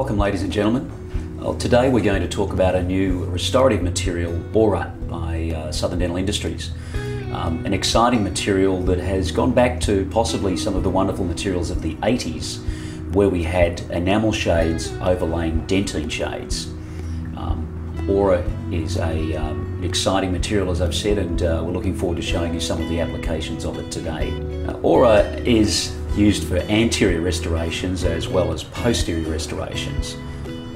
Welcome, ladies and gentlemen. Well, today we're going to talk about a new restorative material, Aura, by Southern Dental Industries. An exciting material that has gone back to possibly some of the wonderful materials of the 80s, where we had enamel shades overlaying dentine shades. Aura is an exciting material, as I've said, and we're looking forward to showing you some of the applications of it today. Aura is used for anterior restorations as well as posterior restorations.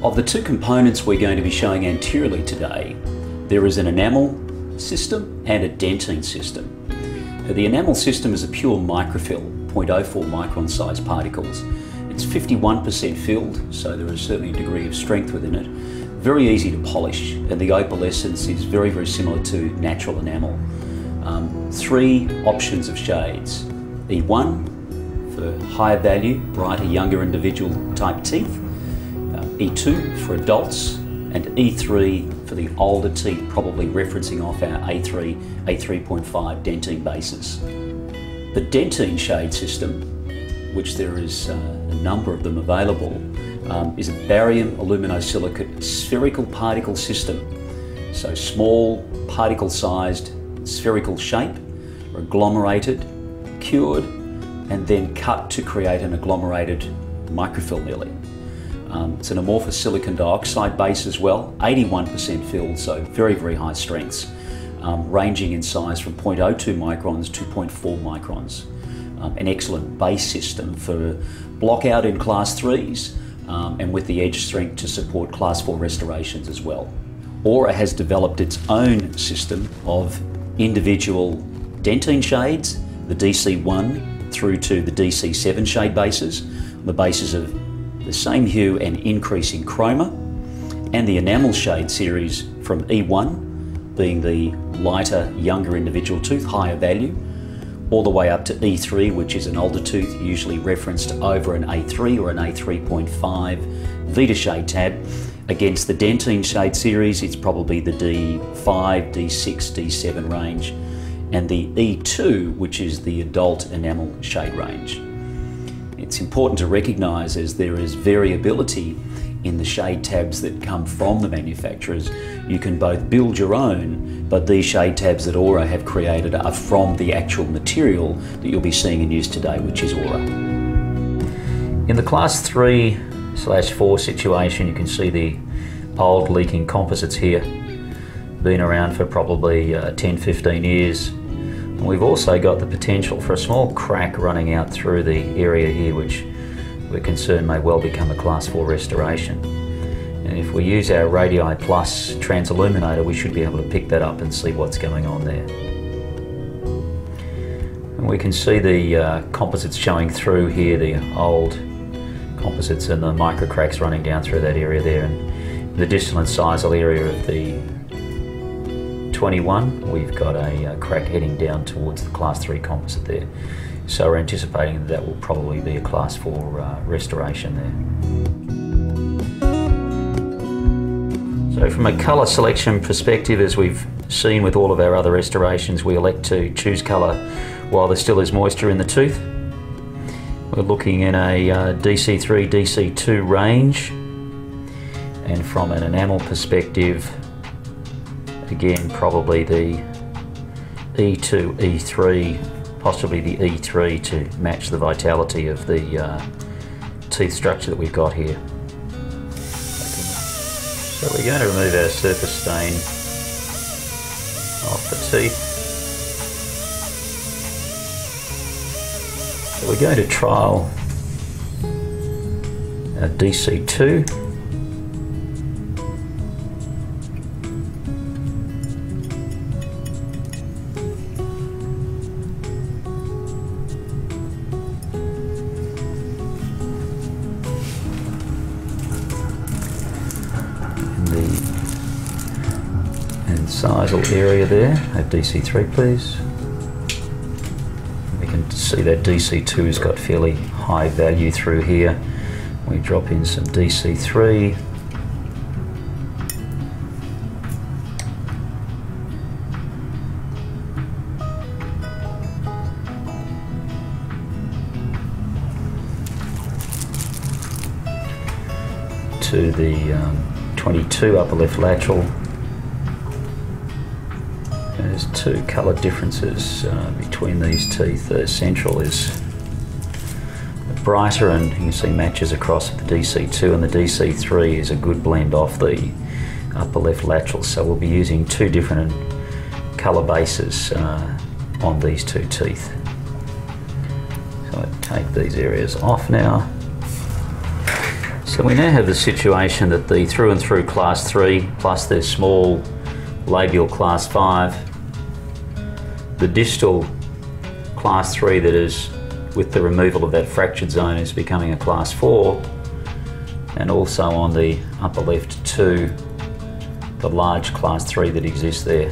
Of the two components we're going to be showing anteriorly today, there is an enamel system and a dentine system. The enamel system is a pure microfill, 0.04 micron size particles. It's 51% filled, so there is certainly a degree of strength within it. Very easy to polish, and the opalescence is very, very similar to natural enamel. Three options of shades. E1 for higher value, brighter, younger individual type teeth. E2 for adults, and E3 for the older teeth, probably referencing off our A3, A3.5 dentine bases. The dentine shade system, which there is a number of them available, is a barium aluminosilicate spherical particle system. So small particle sized spherical shape, agglomerated, cured, and then cut to create an agglomerated microfill nearly. It's an amorphous silicon dioxide base as well, 81% filled, so very, very high strengths, ranging in size from 0.02 microns to 0.4 microns. An excellent base system for block out in class 3s and with the edge strength to support class 4 restorations as well. Aura has developed its own system of individual dentine shades, the DC1 through to the DC7 shade bases, the bases of the same hue and increasing chroma, and the enamel shade series from E1 being the lighter, younger individual tooth, higher value, all the way up to E3, which is an older tooth, usually referenced over an A3 or an A3.5 Vita shade tab. Against the dentine shade series, it's probably the D5, D6, D7 range, and the E2, which is the adult enamel shade range. It's important to recognise, as there is variability in the shade tabs that come from the manufacturers, you can both build your own, but these shade tabs that Aura have created are from the actual material that you'll be seeing in use today, which is Aura. In the class 3/4 situation, you can see the old leaking composites here, been around for probably 10-15 years. And we've also got the potential for a small crack running out through the area here, which we're concerned may well become a class 4 restoration. And if we use our Radii Plus transilluminator, we should be able to pick that up and see what's going on there. And we can see the composites showing through here, the old composites and the micro cracks running down through that area there. And the distal incisal area of the 21, we've got a crack heading down towards the class 3 composite there. So we're anticipating that will probably be a class 4 restoration there. So from a colour selection perspective, as we've seen with all of our other restorations, we elect to choose colour while there still is moisture in the tooth. We're looking in a DC3, DC2 range, and from an enamel perspective, again probably the E2, E3, possibly the E3 to match the vitality of the teeth structure that we've got here. So we're going to remove our surface stain off the teeth. So we're going to trial our DC2. Incisal area there, have DC3 please. We can see that DC2 has got fairly high value through here. We drop in some DC3. to the 22 upper left lateral. There's two colour differences between these teeth. The central is brighter and you can see matches across the DC2, and the DC3 is a good blend off the upper left lateral. So we'll be using two different colour bases on these two teeth. So I take these areas off now. So we now have the situation that the through and through class 3 plus the small labial class 5, the distal class 3 that is with the removal of that fractured zone is becoming a class 4, and also on the upper left 2, the large class 3 that exists there.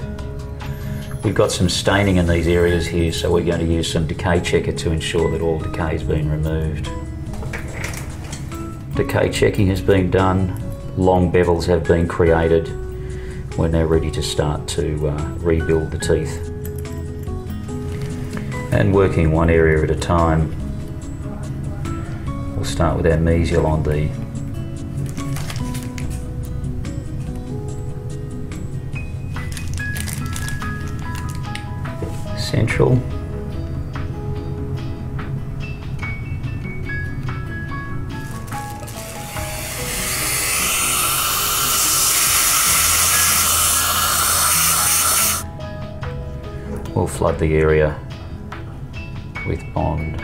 We've got some staining in these areas here, so we're going to use some decay checker to ensure that all decay has been removed. Decay checking has been done, long bevels have been created. We're now ready to start to rebuild the teeth. And working one area at a time, we'll start with our mesial on the central. We'll flood the area with bond.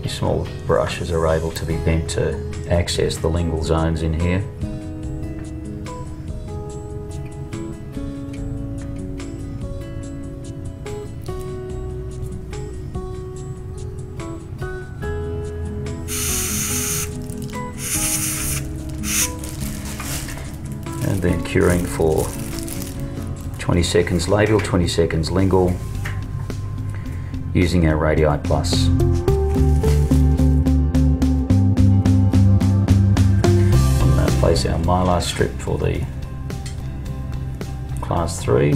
Your small brushes are able to be bent to access the lingual zones in here. And then curing for 20 seconds labial, 20 seconds lingual, using our radii plus. We'll now place our mylar strip for the class 3.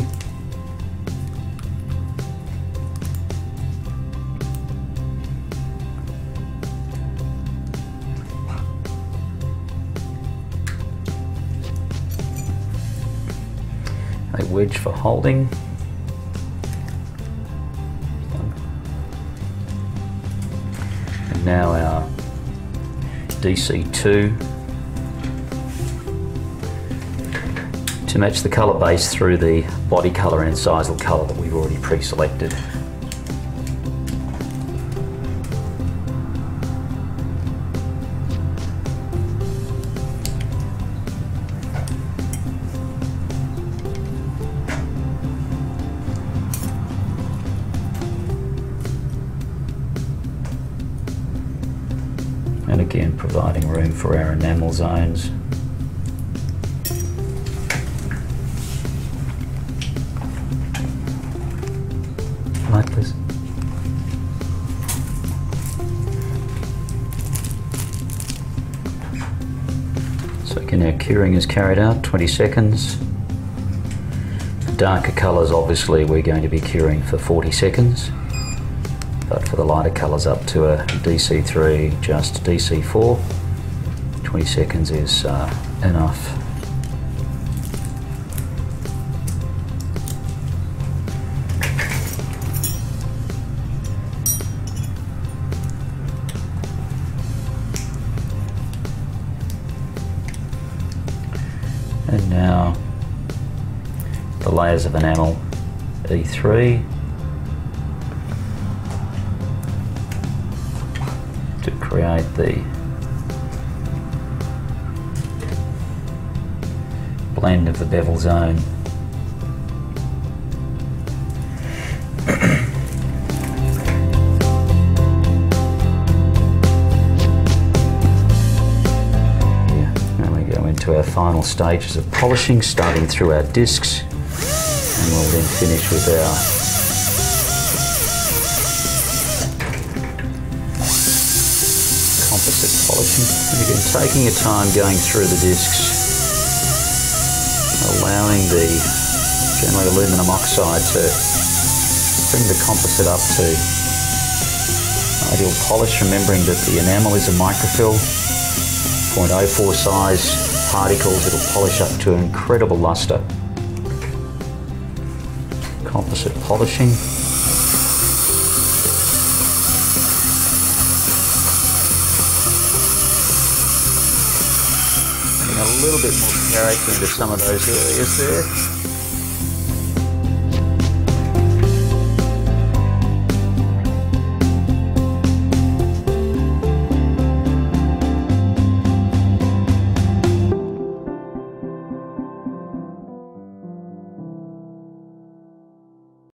A wedge for holding. And now our DC2 to match the colour base through the body colour and incisal colour that we've already pre-selected. And again, providing room for our enamel zones. Light, please. So again, our curing is carried out, 20 seconds. The darker colours, obviously, we're going to be curing for 40 seconds. But for the lighter colours up to a DC3, just DC4, 20 seconds is enough. And now the layers of enamel E3. To create the blend of the bevel zone. Now we go into our final stages of polishing, starting through our discs, and we'll then finish with our composite polishing. And again, taking your time going through the discs, allowing the generally aluminum oxide to bring the composite up to a Ideal polish, remembering that the enamel is a microfill, 0.04 size particles, it'll polish up to an incredible luster. Composite polishing. Adding a little bit more character into some of those areas there.